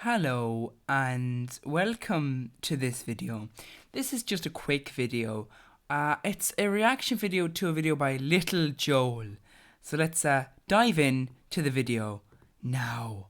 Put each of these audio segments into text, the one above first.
Hello and welcome to this video. This is just a quick video. It's a reaction video to a video by Little Joel. So let's dive in to the video now.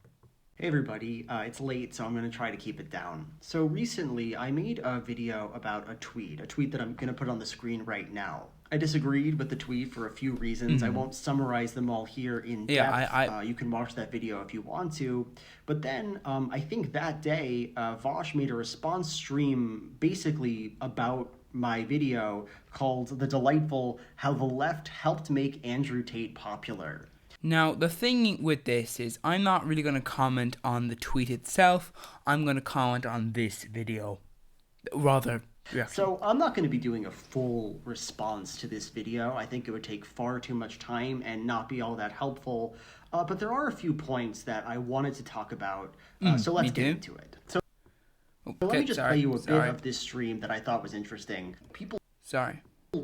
Hey everybody, it's late, so I'm going to try to keep it down. So recently, I made a video about a tweet that I'm going to put on the screen right now. I disagreed with the tweet for a few reasons. I won't summarize them all here in depth. You can watch that video if you want to. But then, I think that day, Vaush made a response stream basically about my video called The Delightful How the Left Helped Make Andrew Tate Popular. Now, the thing with this is I'm not really going to comment on the tweet itself. I'm going to comment on this video. So I'm not going to be doing a full response to this video. I think it would take far too much time and not be all that helpful. But there are a few points that I wanted to talk about. So let's get into it. So let me just play you a bit of this stream that I thought was interesting. People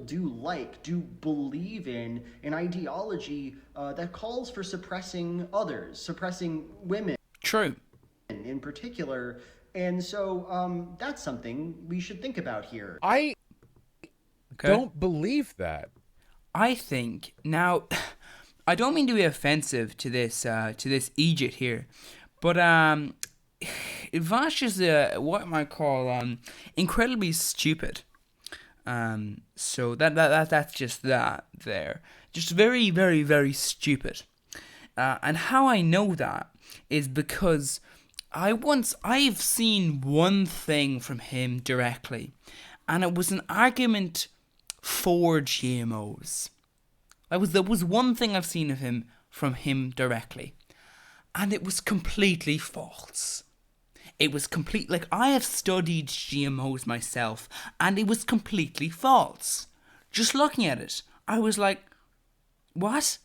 do believe in an ideology that calls for suppressing others, suppressing women. True. In particular. And so that's something we should think about here. I don't believe that. I think, now, I don't mean to be offensive to this Egypt here, but Vaush is what I might call incredibly stupid. So that's just that there. Just very, very, very stupid. And how I know that is because I've seen one thing from him directly, and it was an argument for GMOs. There was one thing I've seen of him from him directly, and it was completely false. It was like, I have studied GMOs myself, and it was completely false. Just looking at it, I was like, what?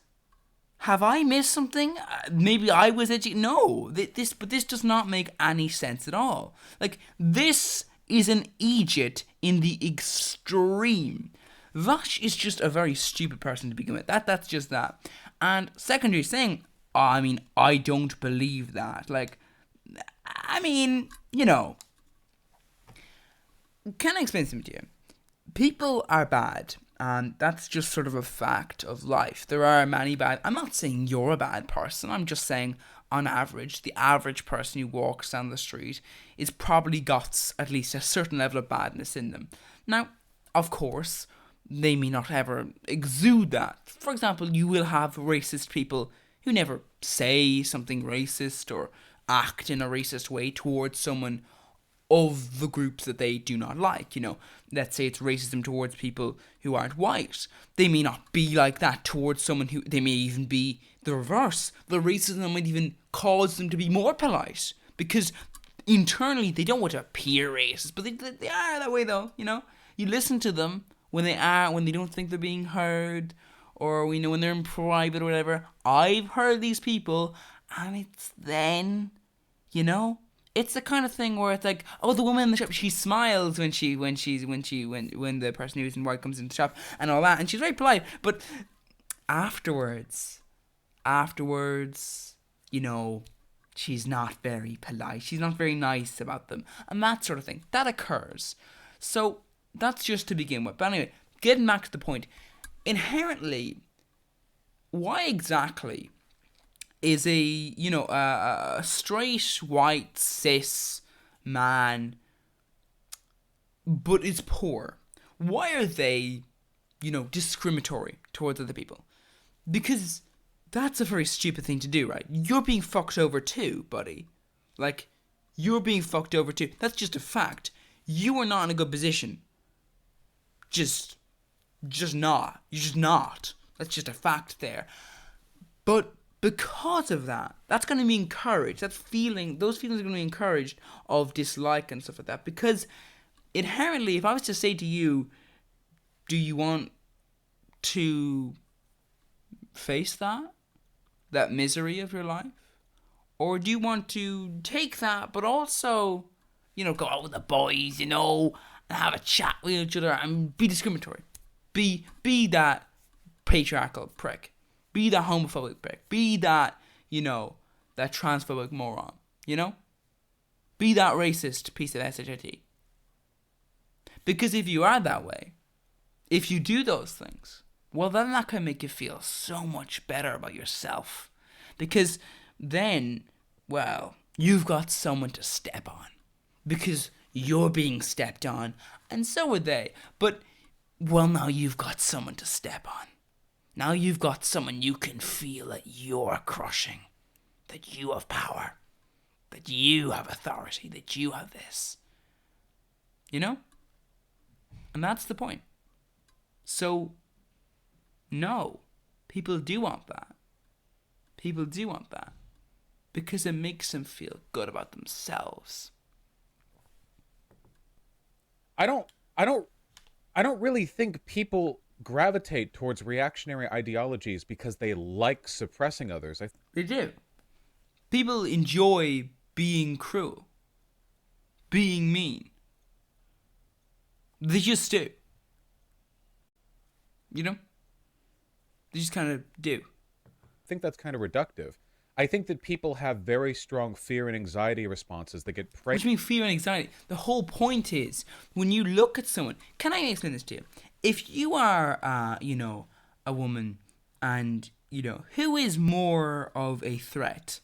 Have I missed something? Maybe I was No, but this does not make any sense at all. Like, this is an Egypt in the extreme. Vaush is just a very stupid person to begin with. That's just that. And secondary saying, I don't believe that. Like, can I explain something to you? People are bad, and that's just sort of a fact of life. There are many bad. I'm not saying you're a bad person. I'm just saying, on average, the average person who walks down the street is probably got at least a certain level of badness in them. Now, of course, they may not ever exude that. For example, you will have racist people who never say something racist or act in a racist way towards someone of the groups that they do not like. Let's say it's racism towards people who aren't white. They may not be like that towards someone who, they may even be the reverse. The racism might even cause them to be more polite because internally they don't want to appear racist, but they are that way though. You listen to them when they don't think they're being heard, or when they're in private or whatever. I've heard these people, and it's then, it's the kind of thing where it's like, oh, the woman in the shop, she smiles when the person who's in white comes into the shop and all that, and she's very polite. But afterwards, she's not very polite. She's not very nice about them, and that sort of thing that occurs. So that's just to begin with. But anyway, getting back to the point, inherently, why exactly is a straight white cis man but is poor? Why are they discriminatory towards other people? Because that's a very stupid thing to do, right? You're being fucked over too, buddy. Like, you're being fucked over too. That's just a fact. You are not in a good position. Just not. You're just not. That's just a fact there. But because of that, that's going to be encouraged. Those feelings are going to be encouraged of dislike and stuff like that. Because inherently, if I was to say to you, do you want to face that misery of your life? Or do you want to take that, but also, go out with the boys, and have a chat with each other and be discriminatory? Be that patriarchal prick. Be that homophobic prick. Be that, that transphobic moron. Be that racist piece of shit. Because if you are that way, if you do those things, well, then that can make you feel so much better about yourself. Because then, well, you've got someone to step on. Because you're being stepped on, and so are they. But, well, now you've got someone to step on. Now you've got someone you can feel that you're crushing. That you have power. That you have authority. That you have this. You know? And that's the point. So, no. People do want that. People do want that. Because it makes them feel good about themselves. I don't really think people gravitate towards reactionary ideologies because they like suppressing others. They do. People enjoy being cruel, being mean. They just do. You know? They just kind of do. I think that's kind of reductive. I think that people have very strong fear and anxiety responses that get What do you mean fear and anxiety? The whole point is, when you look at someone... Can I explain this to you? If you are, a woman and, who is more of a threat,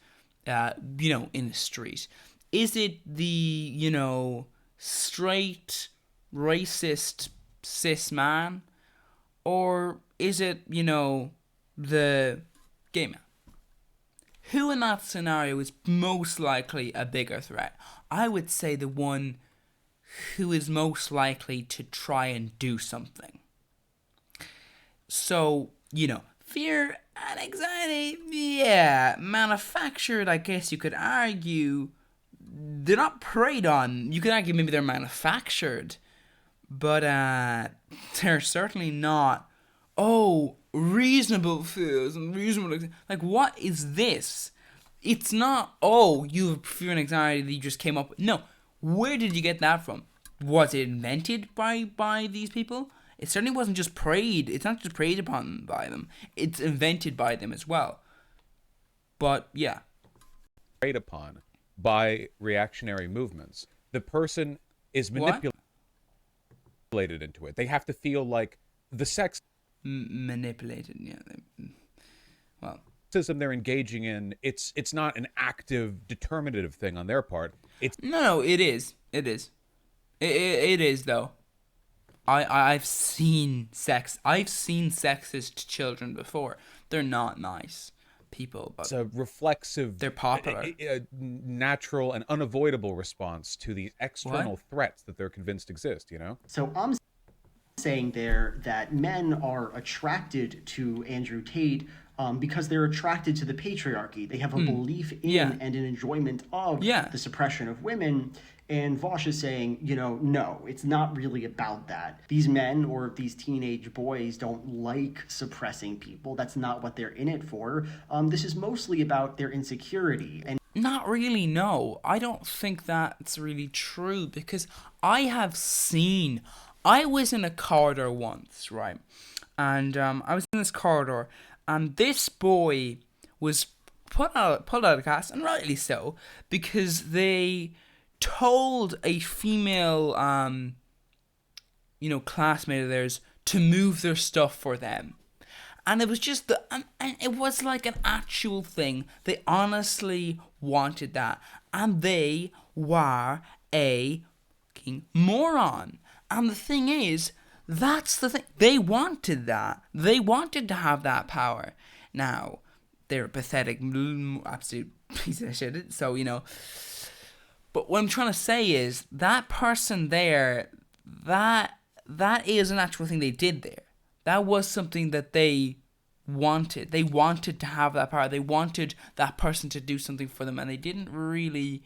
in the street? Is it the, straight, racist, cis man? Or is it, the gay man? Who in that scenario is most likely a bigger threat? I would say the one who is most likely to try and do something. So, fear and anxiety, yeah, manufactured, I guess you could argue. They're not preyed on. You could argue maybe they're manufactured. But they're certainly not, reasonable fears and reasonable... Like, what is this? It's not, you have fear and anxiety that you just came up with. No. Where did you get that from? Was it invented by these people? It certainly wasn't just preyed. It's not just preyed upon by them. It's invented by them as well. But, yeah. Preyed upon by reactionary movements. The person is manipulated into it. They have to feel like the sex... manipulated, yeah. Well, sexism they're engaging in, it's not an active, determinative thing on their part. It's no, it is. It is though. I've seen sexist children before. They're not nice people, but it's a reflexive, they're popular, a natural and unavoidable response to the external threats that they're convinced exist. So I'm saying there that men are attracted to Andrew Tate because they're attracted to the patriarchy. They have a belief in and an enjoyment of the suppression of women. And Vaush is saying, no, it's not really about that. These men or these teenage boys don't like suppressing people. That's not what they're in it for. This is mostly about their insecurity. And not really, no. I don't think that's really true because I was in a corridor once, right? And I was in this corridor and this boy was pulled out of class, and rightly so, because they told a female, classmate of theirs to move their stuff for them. And it was just and it was like an actual thing. They honestly wanted that. And they were a fucking moron. And the thing is, that's the thing. They wanted that. They wanted to have that power. Now, they're a pathetic, absolute piece of shit. So, But what I'm trying to say is, that person there, that is an actual thing they did there. That was something that they wanted. They wanted to have that power. They wanted that person to do something for them. And they didn't really,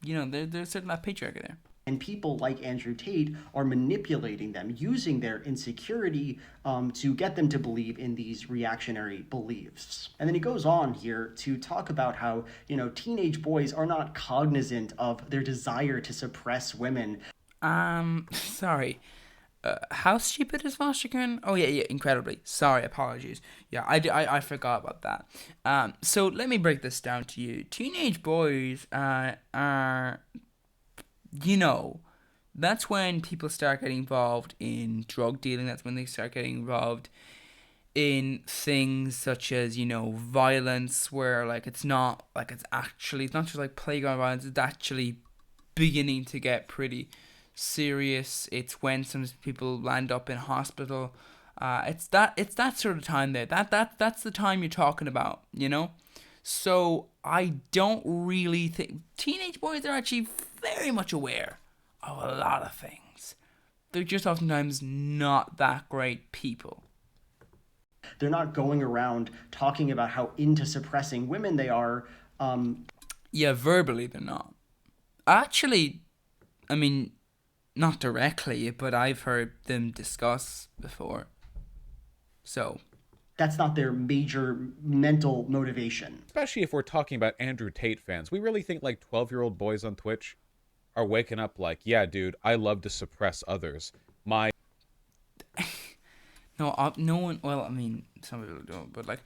there's certain that patriarchy there. And people like Andrew Tate are manipulating them, using their insecurity to get them to believe in these reactionary beliefs. And then he goes on here to talk about how, teenage boys are not cognizant of their desire to suppress women. Sorry. How stupid is Vaush again? Oh, yeah, incredibly. Sorry, apologies. Yeah, I forgot about that. So let me break this down to you. Teenage boys are you know, that's when people start getting involved in drug dealing. That's when they start getting involved in things such as, you know, violence, where like it's not just like playground violence, it's actually beginning to get pretty serious. It's when some people land up in hospital. It's that sort of time there. That's the time you're talking about, you know? So I don't really think teenage boys are actually very much aware of a lot of things. They're just oftentimes not that great people. They're not going around talking about how into suppressing women they are. Yeah, verbally they're not. Actually, I mean, not directly, but I've heard them discuss before. So That's not their major mental motivation. Especially if we're talking about Andrew Tate fans. We really think like 12-year-old boys on Twitch are waking up like, yeah, dude, I love to suppress others. My no one. Well, I mean, some people don't, but like,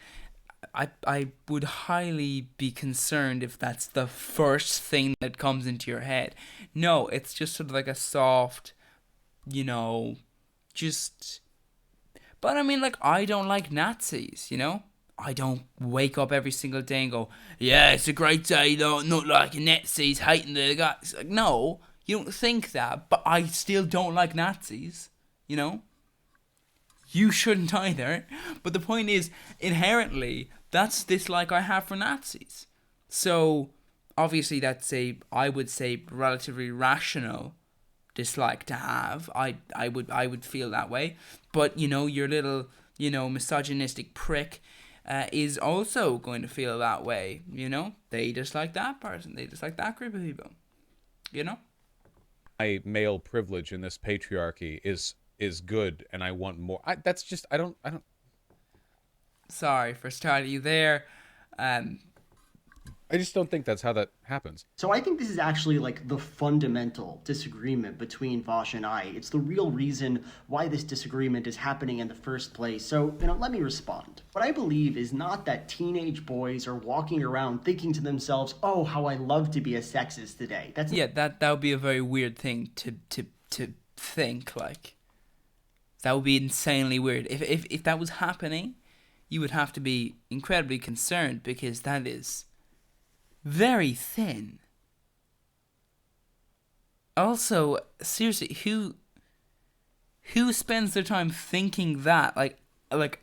I would highly be concerned if that's the first thing that comes into your head. No, it's just sort of like a soft, you know, just. But I mean, like, I don't like Nazis, you know? I don't wake up every single day and go, yeah, it's a great day, not like Nazis hating the guys. Like, no, you don't think that, but I still don't like Nazis, you know? You shouldn't either. But the point is, inherently, that's dislike I have for Nazis. So, obviously, I would say, relatively rational dislike to have. I would feel that way. But, you know, your little, you know, misogynistic prick is also going to feel that way, you know? They dislike that person. They dislike that group of people, you know? my male privilege in this patriarchy is good, and I want more. I don't. Sorry for starting you there. I just don't think that's how that happens. So I think this is actually like the fundamental disagreement between Vaush and I. It's the real reason why this disagreement is happening in the first place. So, let me respond. What I believe is not that teenage boys are walking around thinking to themselves, "Oh, how I love to be a sexist today." That would be a very weird thing to think, like. That would be insanely weird. If that was happening, you would have to be incredibly concerned, because that is very thin. Also, seriously, who spends their time thinking that, like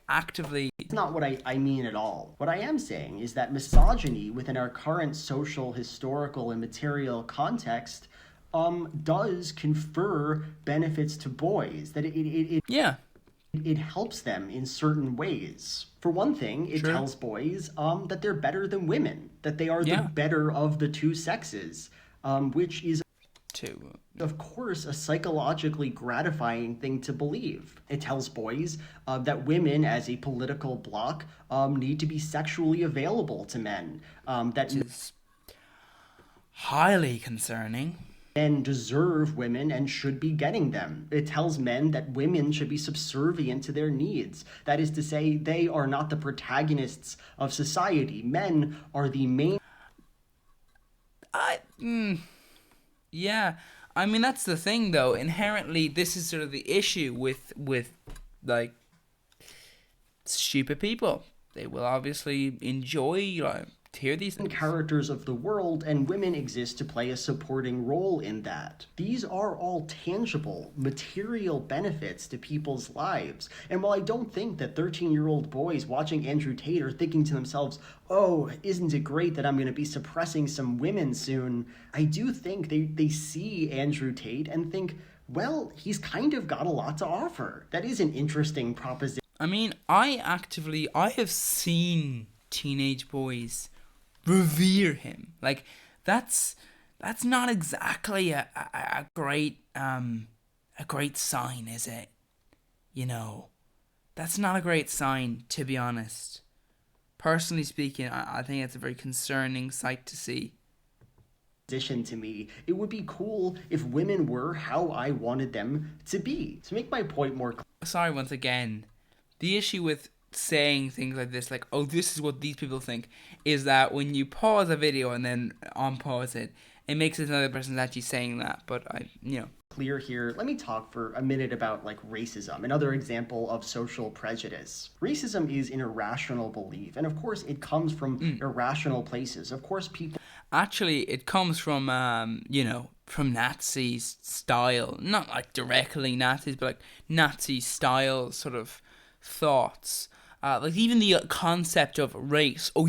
actively? That's not what I mean at all. What I am saying is that misogyny within our current social, historical, and material context does confer benefits to boys. That Yeah. it helps them in certain ways. For one thing, it Sure. tells boys that they're better than women, that they are Yeah. the better of the two sexes, which is, Too. of course, a psychologically gratifying thing to believe. It tells boys that women, as a political bloc, need to be sexually available to men, that Is highly concerning. men deserve women and should be getting them. It tells men that women should be subservient to their needs. That is to say, they are not the protagonists of society. Men are the main. Yeah, I mean, that's the thing, though. Inherently, this is sort of the issue with like, stupid people. They will obviously enjoy, to hear these things. Characters of the world, and women exist to play a supporting role in that. These are all tangible, material benefits to people's lives. And while I don't think that 13-year-old boys watching Andrew Tate are thinking to themselves, "Oh, isn't it great that I'm going to be suppressing some women soon?" I do think they see Andrew Tate and think, well, he's kind of got a lot to offer. That is an interesting proposition. I mean, I have seen teenage boys revere him. Like, that's not exactly a great sign, is it? You know, that's not a great sign, to be honest. Personally speaking, I think it's a very concerning sight to see. To me, it would be cool if women were how I wanted them to be. To make my point more clear, Sorry, once again, the issue with saying things like this, like, oh, this is what these people think, is that when you pause a video and then unpause it it makes it another person's actually saying that. But clear here, let me talk for a minute about like racism, another example of social prejudice. Racism is an irrational belief, and of course it comes from irrational places. Of course people actually, it comes from from Nazi style, not like directly Nazis, but like Nazi style sort of thoughts. Like even the concept of race. Oh,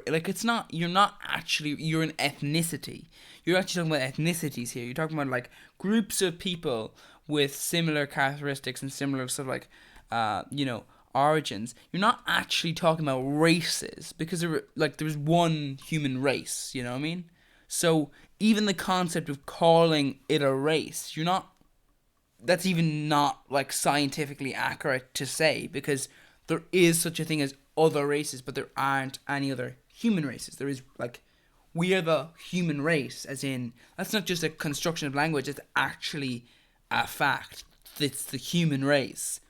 it's not. You're not actually. You're an ethnicity. You're actually talking about ethnicities here. You're talking about like groups of people with similar characteristics and similar sort of like, origins. You're not actually talking about races because there's one human race. You know what I mean? So even the concept of calling it a race, that's even not like scientifically accurate to say, because there is such a thing as other races, but there aren't any other human races. There is like, we are the human race, as in, that's not just a construction of language, it's actually a fact. It's the human race.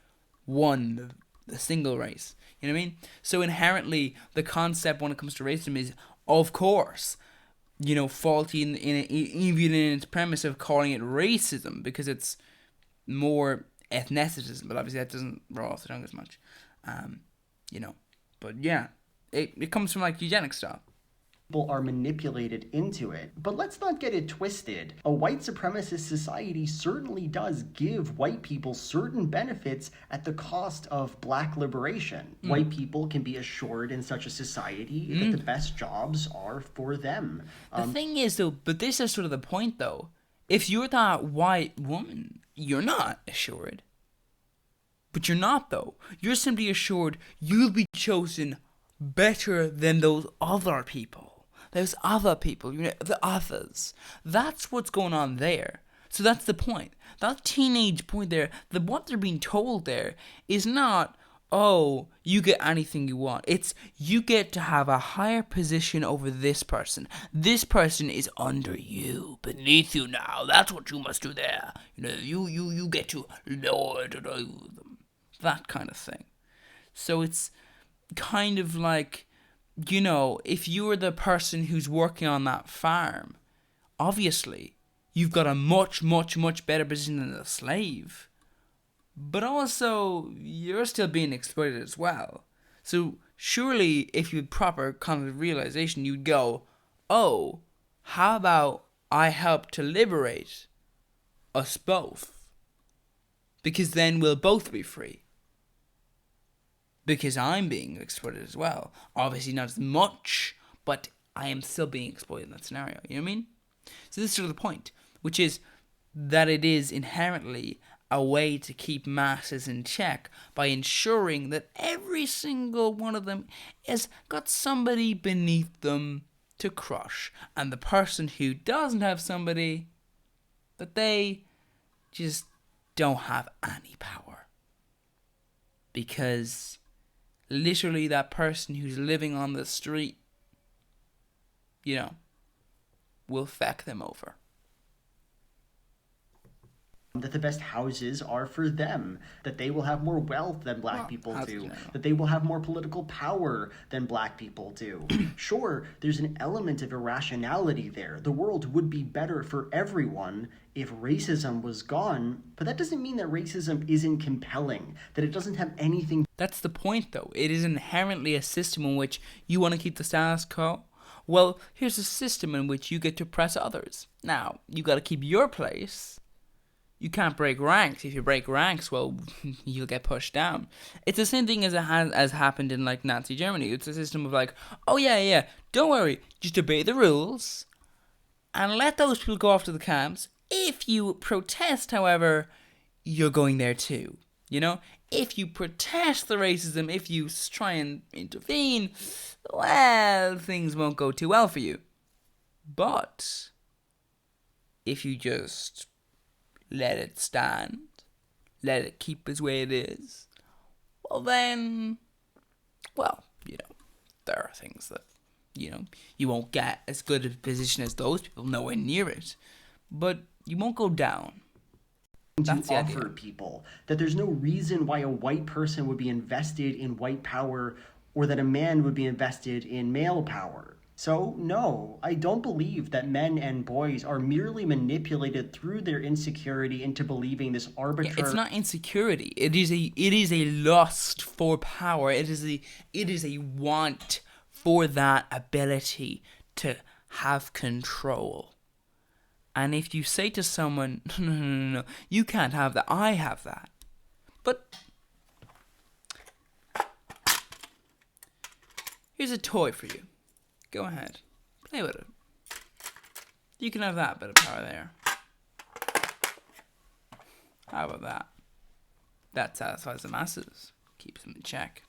One, the single race. You know what I mean? So inherently, the concept when it comes to racism is, of course, faulty even in its premise of calling it racism, because it's more ethnicitism, but obviously that doesn't roll off the tongue as much. But yeah, it comes from like eugenics stuff. People are manipulated into it. But let's not get it twisted. A white supremacist society certainly does give white people certain benefits at the cost of black liberation. White people can be assured in such a society that the best jobs are for them. The thing is, though, but this is sort of the point, though. If you're that white woman, you're not assured. But you're not, though. You're simply assured you'll be chosen better than those other people. Those other people, the others. That's what's going on there. So that's the point. That teenage point there, what they're being told there is not, oh, you get anything you want. It's, you get to have a higher position over this person. This person is under you, beneath you now. That's what you must do there. You get to lord over them. That kind of thing. So it's kind of like, if you're the person who's working on that farm, obviously you've got a much, much, much better position than a slave. But also, you're still being exploited as well. So surely, if you had proper kind of realization, you'd go, oh, how about I help to liberate us both? Because then we'll both be free. Because I'm being exploited as well. Obviously not as much, but I am still being exploited in that scenario. You know what I mean? So this is sort of the point, which is that it is inherently a way to keep masses in check by ensuring that every single one of them has got somebody beneath them to crush. And the person who doesn't have somebody, that they just don't have any power. Because literally that person who's living on the street, will feck them over. That the best houses are for them, that they will have more wealth than black people do, that they will have more political power than black people do. Sure, there's an element of irrationality there. The world would be better for everyone if racism was gone, but that doesn't mean that racism isn't compelling, that it doesn't have anything. That's the point, though. It is inherently a system in which you want to keep the status quo. Well, here's a system in which you get to oppress others. Now, you got to keep your place. You can't break ranks. If you break ranks, well, you'll get pushed down. It's the same thing as happened in like Nazi Germany. It's a system of like, oh yeah, don't worry, just obey the rules, and let those people go off to the camps. If you protest, however, you're going there too. If you protest the racism, if you try and intervene, well, things won't go too well for you. But if you just let it stand, let it keep its way it is, well then, there are things that, you won't get as good a position as those people, nowhere near it, but you won't go down. That's to offer people that there's no reason why a white person would be invested in white power or that a man would be invested in male power. So, no, I don't believe that men and boys are merely manipulated through their insecurity into believing this Yeah, it's arbitrary. not insecurity. It is a lust for power. It is a want for that ability to have control. And if you say to someone, no, no, no, no, no, you can't have that, I have that. But here's a toy for you. Go ahead. Play with it. You can have that bit of power there. How about that? That satisfies the masses. Keeps them in check.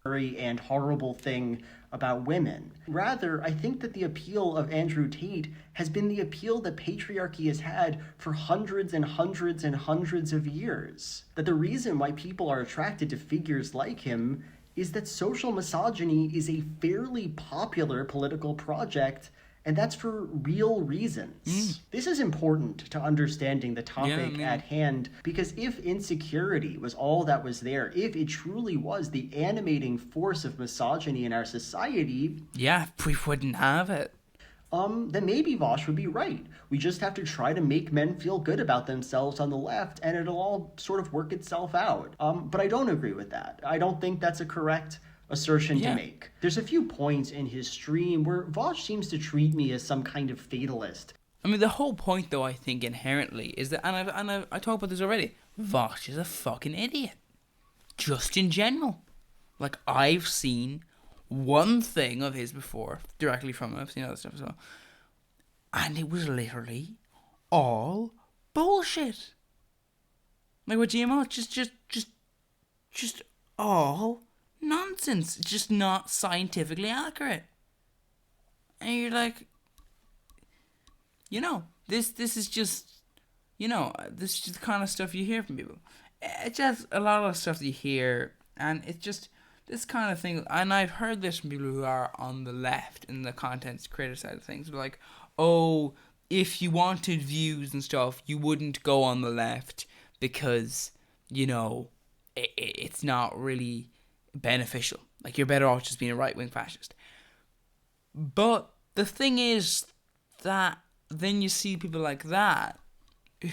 And horrible thing about women. Rather, I think that the appeal of Andrew Tate has been the appeal that patriarchy has had for hundreds and hundreds and hundreds of years. That the reason why people are attracted to figures like him is that social misogyny is a fairly popular political project, and that's for real reasons. This is important to understanding the topic at hand, because if insecurity was all that was there, if it truly was the animating force of misogyny in our society, yeah, we wouldn't have it. then maybe Vaush would be right. We just have to try to make men feel good about themselves on the left, and it'll all sort of work itself out. But I don't agree with that. I don't think that's a correct assertion to make. There's a few points in his stream where Vaush seems to treat me as some kind of fatalist. I mean, the whole point, though, I think inherently is that, and I talked about this already. Vaush is a fucking idiot, just in general. Like, I've seen one thing of his before, directly from him. I've seen other stuff as well, and it was literally all bullshit. Like with GMO, just all nonsense. It's just not scientifically accurate. And you're like, this is just, this is just the kind of stuff you hear from people. It's just a lot of stuff that you hear, and it's just this kind of thing. And I've heard this from people who are on the left in the content creator side of things. Like, oh, if you wanted views and stuff, you wouldn't go on the left because, it's not really beneficial. Like, you're better off just being a right-wing fascist. But the thing is that then you see people like that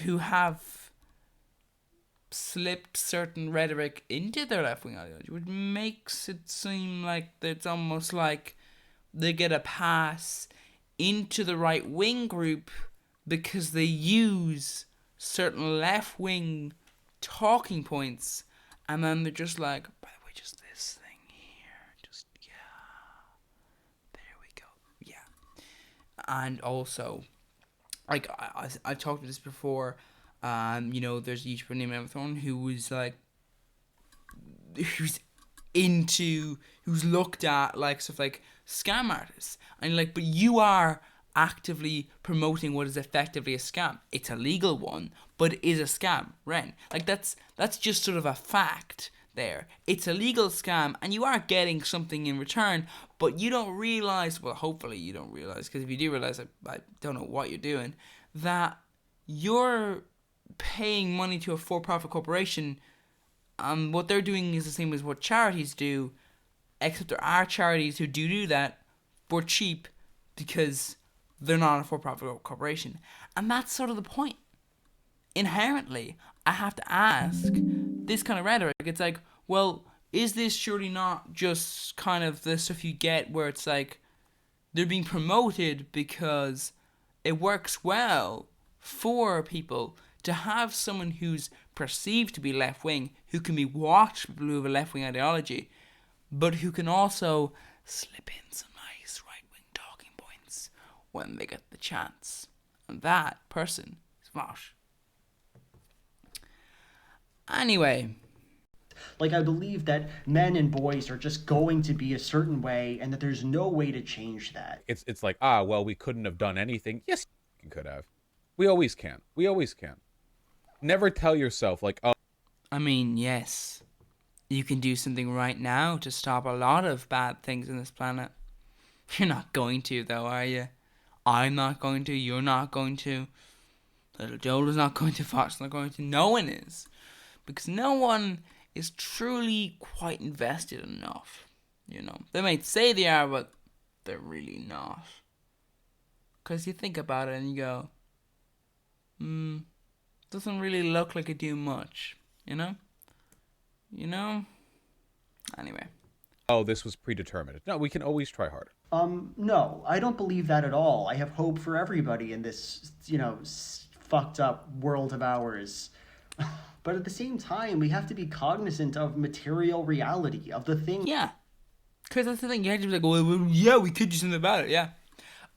who have slipped certain rhetoric into their left-wing ideology, which makes it seem like it's almost like they get a pass into the right-wing group because they use certain left-wing talking points, and then they're just like, by the way, just this thing here, just, there we go, and also, like, I've talked about this before, there's a YouTuber named Emma Thorne who's looked at, like, stuff like scam artists, and like, but you are actively promoting what is effectively a scam. It's a legal one, but it is a scam, Ren. Like, that's just sort of a fact there. It's a legal scam, and you are getting something in return, but you don't realize, well, hopefully you don't realize, because if you do realize, I don't know what you're doing, that you're paying money to a for-profit corporation, and what they're doing is the same as what charities do, except there are charities who do that for cheap because they're not a for-profit corporation. And that's sort of the point. Inherently, I have to ask this kind of rhetoric. It's like, well, is this surely not just kind of the stuff you get where it's like they're being promoted because it works well for people to have someone who's perceived to be left-wing, who can be watched by people who have a left-wing ideology, but who can also slip in some nice right-wing talking points when they get the chance. And that person is Vaush. Anyway. Like, I believe that men and boys are just going to be a certain way, and that there's no way to change that. It's like, well, we couldn't have done anything. Yes, you could have. We always can. We always can. Never tell yourself, like, oh. I mean, yes. You can do something right now to stop a lot of bad things on this planet. You're not going to, though, are you? I'm not going to. You're not going to. Little Joel is not going to. Fox is not going to. No one is. Because no one is truly quite invested enough. They might say they are, but they're really not. Because you think about it and you go, doesn't really look like it do much, you know? Anyway. Oh, this was predetermined. No, we can always try harder. No, I don't believe that at all. I have hope for everybody in this, fucked up world of ours. But at the same time, we have to be cognizant of material reality, of the thing. Yeah. Because that's the thing. You have to be like, well, yeah, we could do something about it, yeah.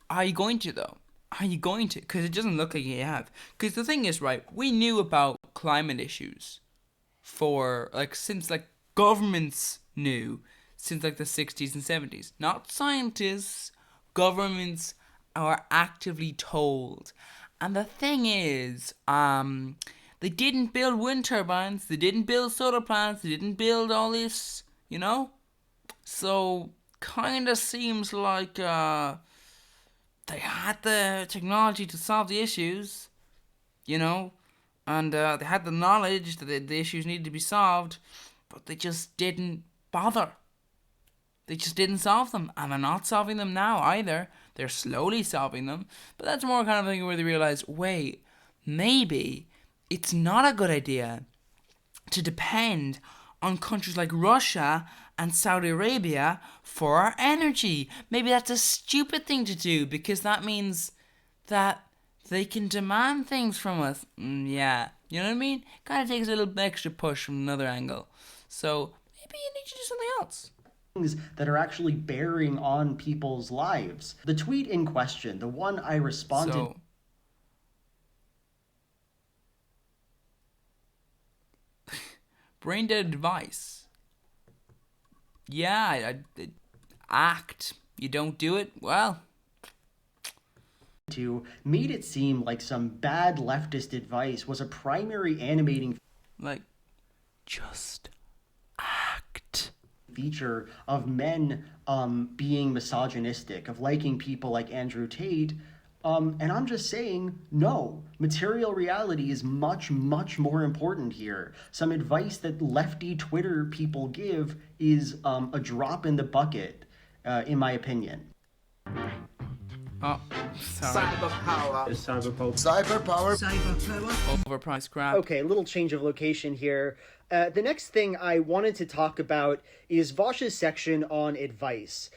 Are you going to, though? Are you going to? Because it doesn't look like you have. Because the thing is, right, we knew about climate issues since, governments knew since, the 60s and 70s. Not scientists. Governments are actively told. And the thing is, they didn't build wind turbines. They didn't build solar plants. They didn't build all this, So, kind of seems like, they had the technology to solve the issues, and they had the knowledge that the issues needed to be solved, but they just didn't bother. They just didn't solve them, and they're not solving them now either. They're slowly solving them, but that's more kind of thing where they realize, wait, maybe it's not a good idea to depend on countries like Russia and Saudi Arabia for our energy. Maybe that's a stupid thing to do because that means that they can demand things from us. Yeah, you know what I mean? Kind of takes a little extra push from another angle. So maybe you need to do something else. Things that are actually bearing on people's lives. The tweet in question, the one I responded. Brain dead advice. Yeah, act. You don't do it, well. Made it seem like some bad leftist advice was a primary animating just act. Feature of men being misogynistic, of liking people like Andrew Tate. And I'm just saying, no, material reality is much, much more important here. Some advice that lefty Twitter people give is a drop in the bucket, in my opinion. Oh, sorry. Cyberpower. Overpriced crap. Okay, a little change of location here. The next thing I wanted to talk about is Vaush's section on advice.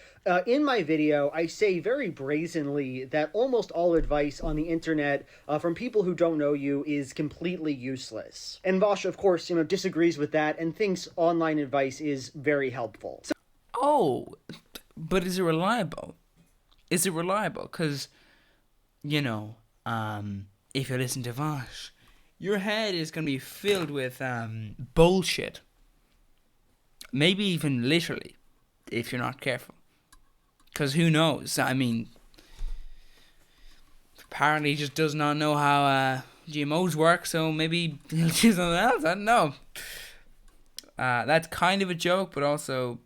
In my video, I say very brazenly that almost all advice on the internet from people who don't know you is completely useless. And Vaush, of course, disagrees with that and thinks online advice is very helpful. But is it reliable? Is it reliable? Because, if you listen to Vaush, your head is going to be filled with bullshit. Maybe even literally, if you're not careful. Because who knows? I mean, apparently he just does not know how GMOs work, so maybe he'll do something else. I don't know. That's kind of a joke, but also,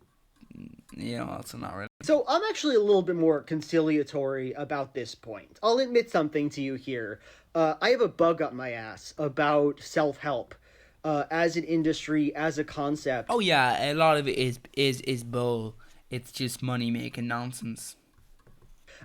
also not really. So I'm actually a little bit more conciliatory about this point. I'll admit something to you here. I have a bug up my ass about self-help as an industry, as a concept. Oh yeah, a lot of it is bull. It's just money-making nonsense.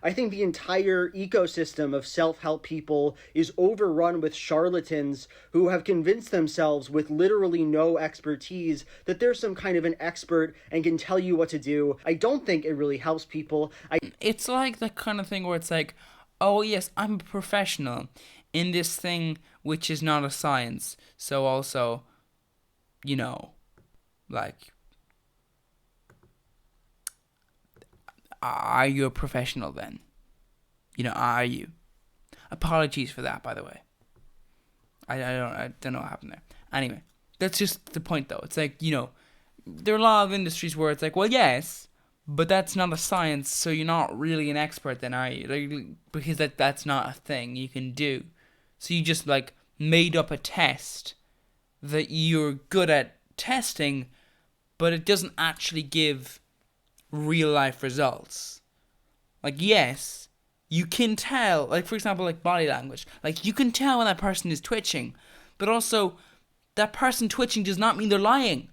I think the entire ecosystem of self-help people is overrun with charlatans who have convinced themselves with literally no expertise that they're some kind of an expert and can tell you what to do. I don't think it really helps people. It's like the kind of thing where it's like, oh yes, I'm a professional in this thing which is not a science. So also, are you a professional then? Are you? Apologies for that, by the way. I don't know what happened there. Anyway, that's just the point, though. It's like, there are a lot of industries where it's like, well, yes, but that's not a science, so you're not really an expert then, are you? Because that's not a thing you can do. So you just, made up a test that you're good at testing, but it doesn't actually give real life results. Yes, you can tell, for example, body language. You can tell when that person is twitching, but also that person twitching does not mean they're lying.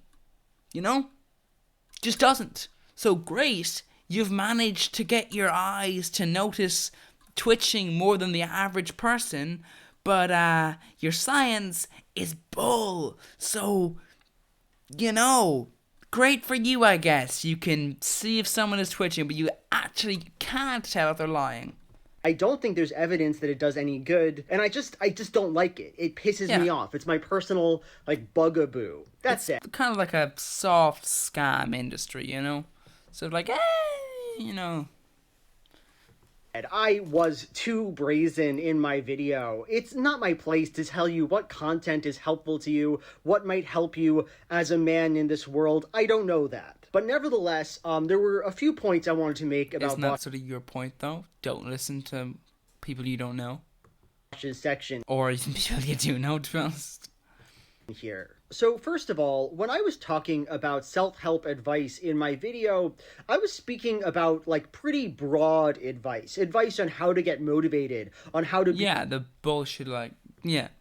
Just doesn't. So great you've managed to get your eyes to notice twitching more than the average person, but your science is bull. So, great for you, I guess. You can see if someone is twitching, but you actually can't tell if they're lying. I don't think there's evidence that it does any good, and I just don't like it. It pisses me off. It's my personal, bugaboo. That's it. Kind of like a soft scam industry, So I was too brazen in my video. It's not my place to tell you what content is helpful to you, what might help you as a man in this world. I don't know that. But nevertheless, there were a few points I wanted to make about Isn't that sort of your point, though? Don't listen to people you don't know. Vaush's section. Or even people you do know, to be honest. Here. So first of all, when I was talking about self-help advice in my video, I was speaking about pretty broad advice on how to get motivated, on how to be the bullshit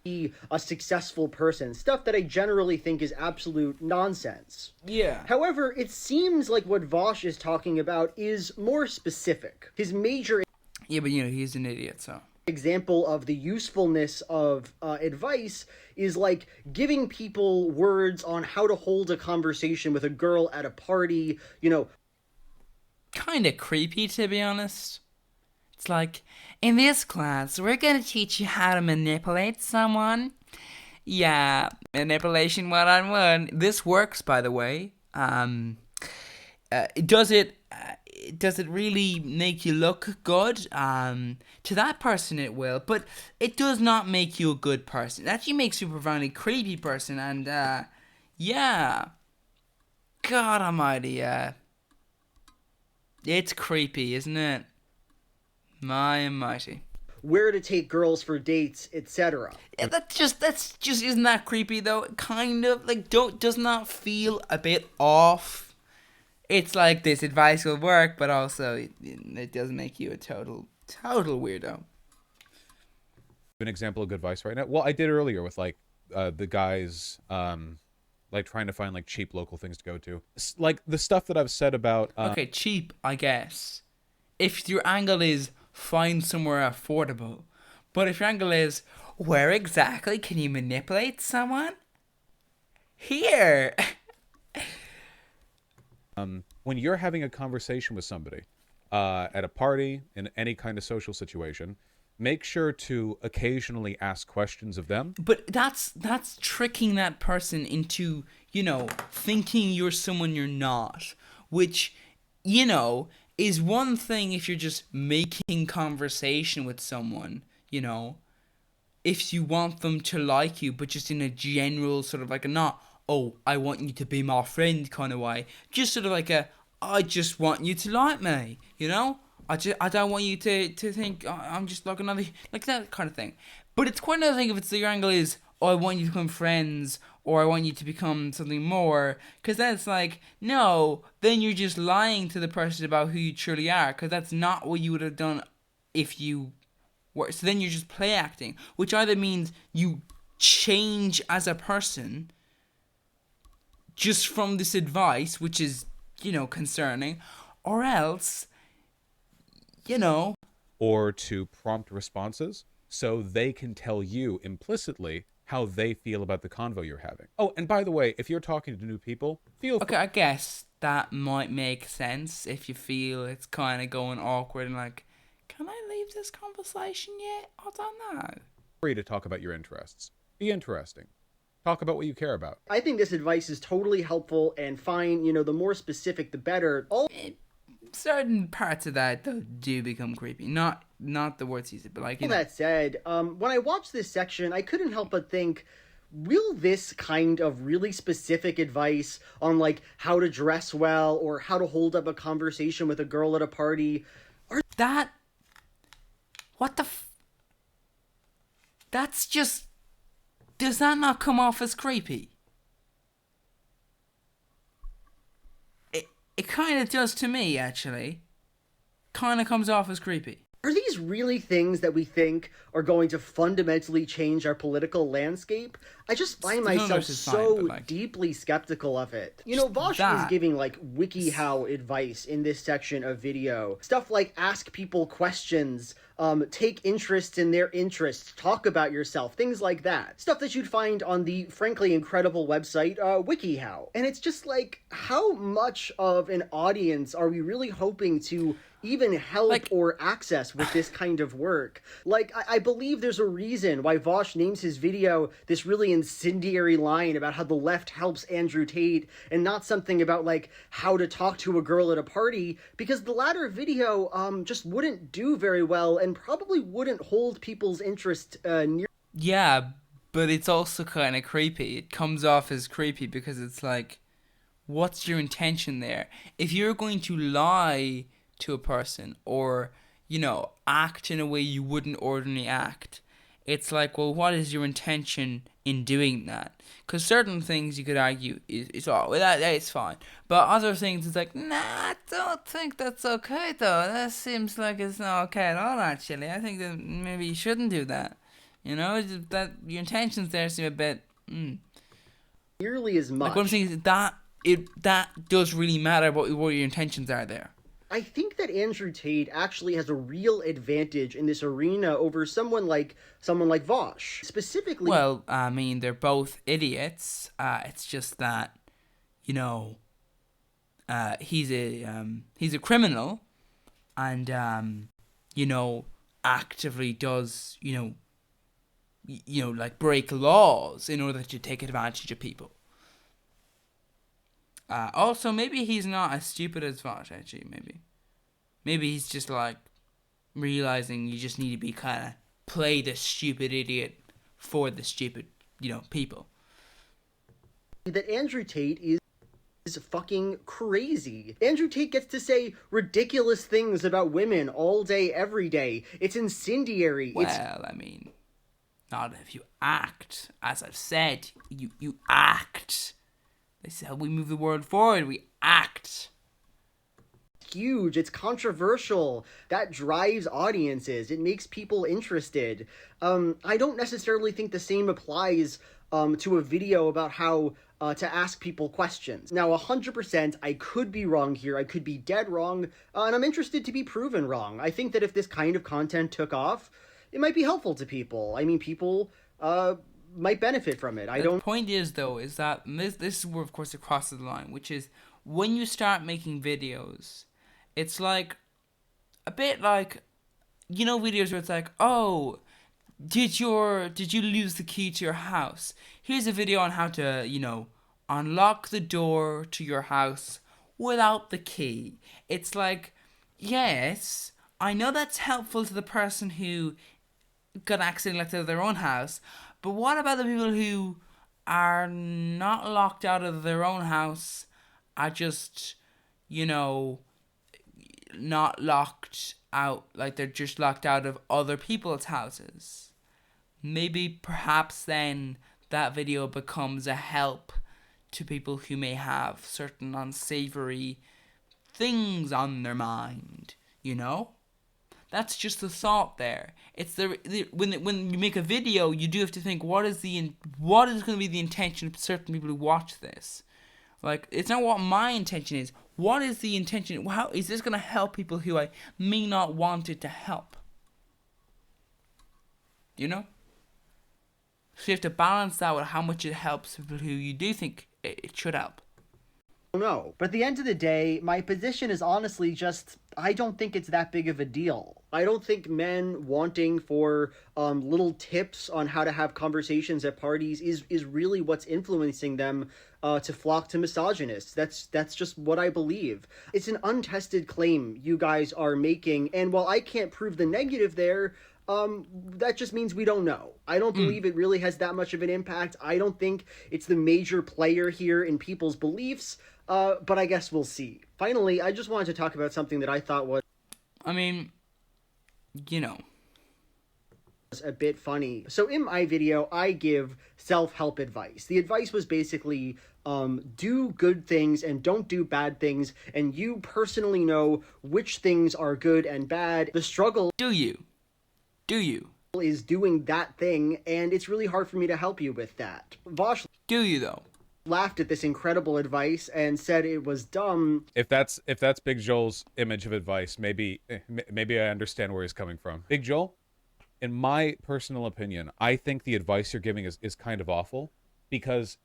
be a successful person, stuff that I generally think is absolute nonsense. Yeah. However, it seems like what Vaush is talking about is more specific. His major but he's an idiot, so example of the usefulness of advice is giving people words on how to hold a conversation with a girl at a party, Kind of creepy, to be honest. It's like, in this class, we're going to teach you how to manipulate someone. Yeah, manipulation one-on-one. This works, by the way. Does it really make you look good? To that person it will, but it does not make you a good person. It actually makes you a profoundly creepy person, and God almighty, it's creepy, isn't it? My almighty. Where to take girls for dates, etc. Yeah, that's just isn't that creepy though? Kind of does not feel a bit off. It's like this advice will work, but also it does make you a total weirdo. An example of good advice right now. Well, I did earlier with the guys trying to find cheap local things to go to. The stuff that I've said about okay, cheap, I guess. If your angle is find somewhere affordable, but if your angle is where exactly can you manipulate someone? Here. When you're having a conversation with somebody at a party, in any kind of social situation, make sure to occasionally ask questions of them. But that's tricking that person into, thinking you're someone you're not, which, is one thing if you're just making conversation with someone, if you want them to like you, but just in a general sort of a not, oh, I want you to be my friend kind of way. Just sort of I just want you to like me, I don't want you to think I'm just another, that kind of thing. But it's quite another thing if your angle is, oh, I want you to become friends, or I want you to become something more. Because then it's no, then you're just lying to the person about who you truly are. Because that's not what you would have done if you were. So then you're just play acting, which either means you change as a person just from this advice, which is, concerning, or else, or to prompt responses so they can tell you implicitly how they feel about the convo you're having. Oh, and by the way, if you're talking to new people, okay, I guess that might make sense if you feel it's kind of going awkward and can I leave this conversation yet? I don't know. Free to talk about your interests. Be interesting. Talk about what you care about. I think this advice is totally helpful and fine. The more specific, the better. Certain parts of that though do become creepy. Not the words used, but That said, when I watched this section, I couldn't help but think, will this kind of really specific advice on how to dress well or how to hold up a conversation with a girl at a party, that's just, does that not come off as creepy? It kind of does to me, actually. Kind of comes off as creepy. Are these really things that we think are going to fundamentally change our political landscape? I just find The myself universe is fine, so but, like, deeply skeptical of it. You know, just Vaush is that. giving like WikiHow advice in this section of video. Stuff like ask people questions, take interest in their interests, talk about yourself, things like that. Stuff that you'd find on the frankly incredible website WikiHow. And it's just like, how much of an audience are we really hoping to even help Like, or access with this kind of work? Like, I believe there's a reason why Vaush names his video this really incendiary line about how the left helps Andrew Tate and not something about, like, how to talk to a girl at a party, because the latter video just wouldn't do very well and probably wouldn't hold people's interest near. yeah, but it's also kind of creepy. It comes off as creepy because it's like, what's your intention there? If you're going to lie to a person or, act in a way you wouldn't ordinarily act, it's like, well, what is your intention in doing that? Because certain things you could argue is well, it's fine, but other things it's like, nah, I don't think that's okay though. That seems like it's not okay at all. Actually, I think that maybe you shouldn't do that. That your intentions there seem a bit Nearly as much. like what I'm saying is that that does really matter about what your intentions are there. I think that Andrew Tate actually has a real advantage in this arena over someone like Vaush. Specifically, Well, I mean, they're both idiots. It's just that, he's a criminal, and actively does like break laws in order to take advantage of people. Also, maybe he's not as stupid as Vaush, actually, maybe he's just, like, realizing you just need to be kind of play the stupid idiot for the stupid, people. that Andrew Tate is fucking crazy. Andrew Tate gets to say ridiculous things about women all day, every day. It's incendiary. Well, I mean, not if you act. As I've said, you act. This is how we move the world forward. We act. Huge. It's controversial. That drives audiences. It makes people interested. I don't necessarily think the same applies to a video about how to ask people questions. Now, 100%, I could be wrong here. I could be dead wrong, and I'm interested to be proven wrong. I think that if this kind of content took off, it might be helpful to people. I mean, people might benefit from it. The point is, though, is that this is where, of course, it crosses the line, which is when you start making videos, it's like a bit like, videos where it's like, oh, did you lose the key to your house? Here's a video on how to, unlock the door to your house without the key. It's like, yes, I know that's helpful to the person who got accidentally locked out of their own house, but what about the people who are not locked out of their own house, are just, not locked out, like they're just locked out of other people's houses? Maybe perhaps then that video becomes a help to people who may have certain unsavory things on their mind, That's just the thought there. It's when you make a video, you do have to think what is going to be the intention of certain people who watch this. Like, it's not what my intention is. What is the intention? How is this going to help people who I may not want it to help? So you have to balance that with how much it helps people who you do think it should help. No, but at the end of the day, my position is honestly just, I don't think it's that big of a deal. I don't think men wanting for little tips on how to have conversations at parties is really what's influencing them to flock to misogynists. That's just what I believe. It's an untested claim you guys are making, and while I can't prove the negative there, that just means we don't know. I don't believe it really has that much of an impact. I don't think it's the major player here in people's beliefs, but I guess we'll see. Finally, I just wanted to talk about something that I thought was... I mean, a bit funny. So in my video, I give self-help advice. The advice was basically do good things and don't do bad things, and you personally know which things are good and bad. The struggle Do you? is doing that thing, and it's really hard for me to help you with that. Vaush Do you though? laughed at this incredible advice and said it was dumb. If that's Big Joel's image of advice, maybe I understand where he's coming from. Big Joel, in my personal opinion, I think the advice you're giving is kind of awful, because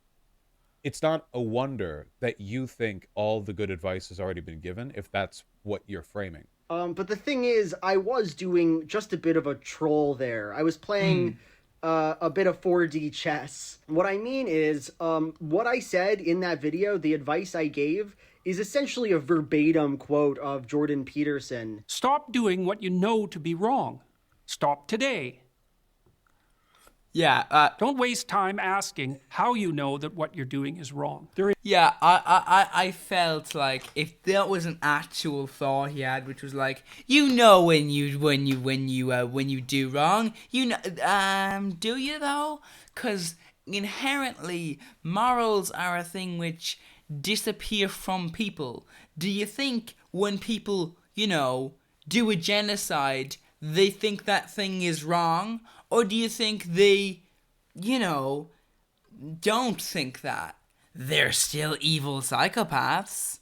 it's not a wonder that you think all the good advice has already been given if that's what you're framing. But the thing is, I was doing just a bit of a troll there. I was playing a bit of 4D chess. What I mean is, what I said in that video, the advice I gave, is essentially a verbatim quote of Jordan Peterson. Stop doing what you know to be wrong. Stop today. Yeah. Don't waste time asking how you know that what you're doing is wrong. Yeah, I felt like if that was an actual thought he had, which was like, you know, when you do wrong, you know, do you though? Because inherently, morals are a thing which disappear from people. Do you think when people, you know, do a genocide, they think that thing is wrong? Or do you think they, you know, don't think that? They're still evil psychopaths.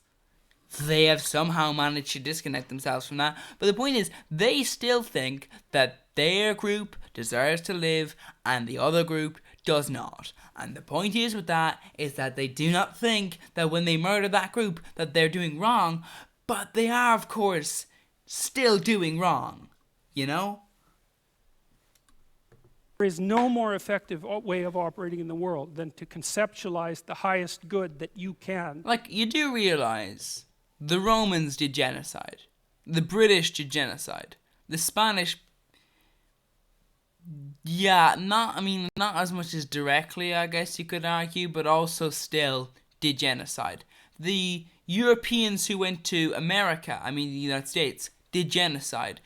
They have somehow managed to disconnect themselves from that. But the point is, they still think that their group deserves to live and the other group does not. And the point is with that is that they do not think that when they murder that group that they're doing wrong, but they are, of course, still doing wrong. You know? There is no more effective way of operating in the world than to conceptualize the highest good that you can. Like, you do realize the Romans did genocide. The British did genocide. The Spanish, yeah, not as much as directly, I guess you could argue, but also still did genocide. The Europeans who went to America, the United States, did genocide.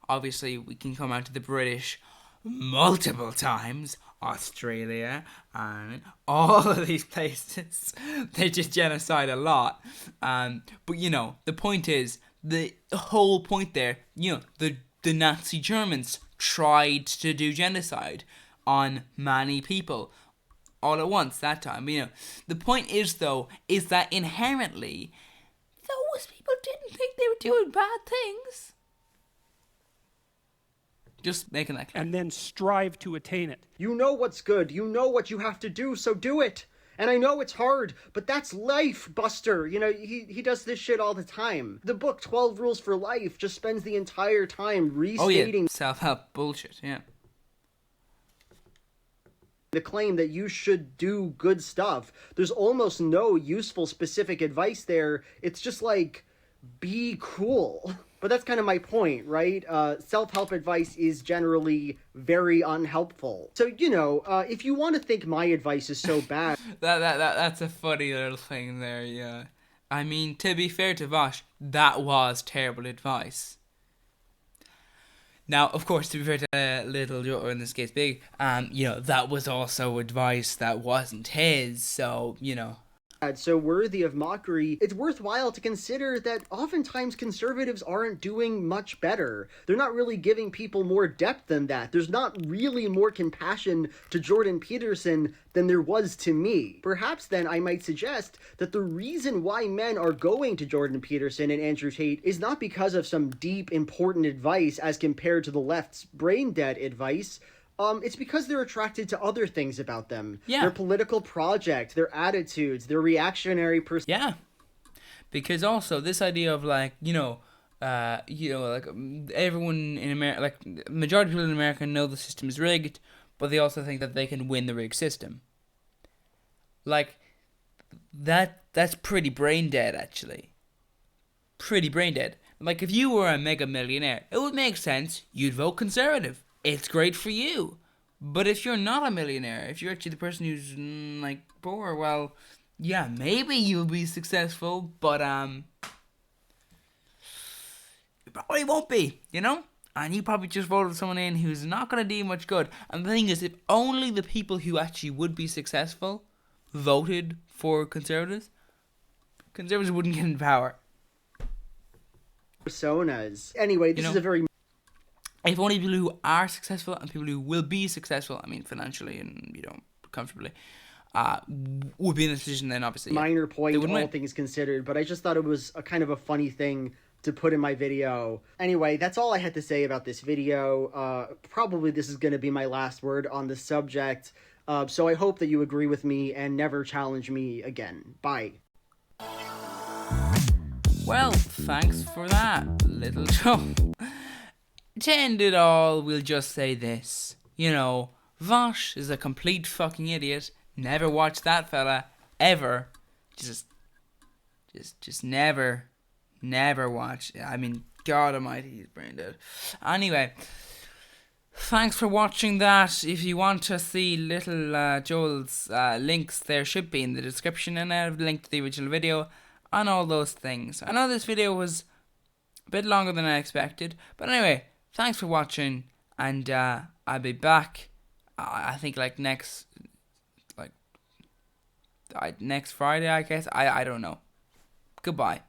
Obviously we can come out to the British multiple times, Australia, and all of these places, they did genocide a lot. But the point is, the whole point there, the Nazi Germans tried to do genocide on many people all at once that time. The point is, though, is that inherently, those people didn't think they were doing bad things. Just making that clear. And then strive to attain it. You know what's good. You know what you have to do, so do it. And I know it's hard, but that's life, Buster. He does this shit all the time. The book 12 Rules for Life just spends the entire time restating self-help bullshit, yeah. The claim that you should do good stuff. There's almost no useful specific advice there. It's just like, be cool. But that's kind of my point, right? Self-help advice is generally very unhelpful. So, if you want to think my advice is so bad... That's a funny little thing there, yeah. To be fair to Vaush, that was terrible advice. Now, of course, to be fair to Little Joe, or in this case Big, that was also advice that wasn't his, so, so worthy of mockery, it's worthwhile to consider that oftentimes conservatives aren't doing much better. They're not really giving people more depth than that. There's not really more compassion to Jordan Peterson than there was to me. Perhaps then I might suggest that the reason why men are going to Jordan Peterson and Andrew Tate is not because of some deep, important advice as compared to the left's brain-dead advice. It's because they're attracted to other things about them. Yeah. Their political project, their attitudes, their reactionary Yeah. Because also this idea of everyone in America, majority of people in America know the system is rigged, but they also think that they can win the rigged system. That's pretty brain dead, actually. Pretty brain dead. If you were a mega millionaire, it would make sense you'd vote conservative. It's great for you. But if you're not a millionaire, if you're actually the person who's poor, well, yeah, maybe you'll be successful, but you probably won't be, and you probably just voted someone in who's not going to do much good. And the thing is, if only the people who actually would be successful voted for Conservatives wouldn't get in power. Personas. Anyway, this is a very... If only people who are successful and people who will be successful, I mean financially and, you know, comfortably, would be in this position, then obviously minor point, all win. things considered, but I just thought it was a kind of a funny thing to put in my video. Anyway, that's all I had to say about this video. Probably this is going to be my last word on the subject, so I hope that you agree with me and never challenge me again. Bye. Well, thanks for that, little Joe. To end it all, we'll just say this. You know, Vaush is a complete fucking idiot. Never watch that fella, ever. Just never watch. I mean, God almighty, he's brain dead. Anyway, thanks for watching that. If you want to see little Joel's links, there should be in the description, and I've linked to the original video and all those things. I know this video was a bit longer than I expected, but anyway, thanks for watching, and I'll be back, I think next Friday, I guess. I don't know. Goodbye.